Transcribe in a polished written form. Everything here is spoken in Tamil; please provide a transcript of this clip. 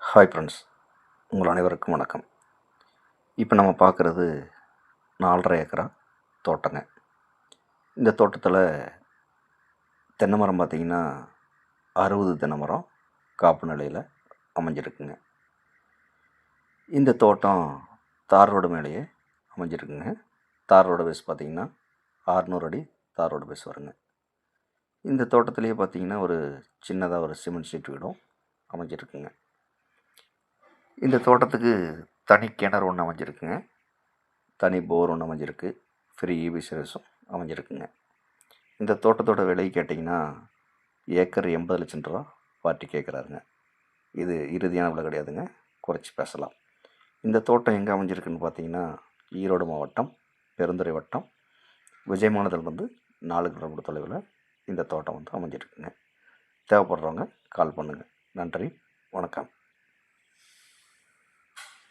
ஹாய் ஃப்ரெண்ட்ஸ், உங்கள் அனைவருக்கும் வணக்கம். இப்போ நம்ம பார்க்குறது 4.5 ஏக்கரா தோட்டங்க. இந்த தோட்டத்தில் தென்னை மரம் பார்த்திங்கன்னா 60 தென்னை மரம் காப்பு நிலையில் அமைஞ்சிருக்குங்க. இந்த தோட்டம் தார் ரோடு மேலேயே அமைஞ்சிருக்குங்க. தார் ரோடு பேஸ் பார்த்திங்கன்னா 600 அடி தார் ரோடு பேஸ் வருங்க. இந்த தோட்டத்திலேயே பார்த்திங்கன்னா ஒரு சின்னதாக ஒரு சிமெண்ட் ஷீட் வீடும் அமைஞ்சிருக்குங்க. இந்த தோட்டத்துக்கு தனி கிணறு ஒன்று அமைஞ்சிருக்குங்க. தனி போர் ஒன்று அமைஞ்சிருக்கு. ஃப்ரீ இபி சர்வீஸும் அமைஞ்சிருக்குங்க. இந்த தோட்டத்தோட விலை கேட்டிங்கன்னா ஏக்கர் 80 லட்சம் ரூபா பார்ட்டி கேட்குறாருங்க. இது இறுதியான விலை கிடையாதுங்க, குறைச்சி பேசலாம். இந்த தோட்டம் எங்கே அமைஞ்சிருக்குன்னு பார்த்தீங்கன்னா ஈரோடு மாவட்டம் பெருந்துறை வட்டம் விஜயமானதிலிருந்து 4 கிலோமீட்டர் தொலைவில் இந்த தோட்டம் அமைஞ்சிருக்குங்க. தேவைப்படுறவங்க கால் பண்ணுங்கள். நன்றி, வணக்கம்.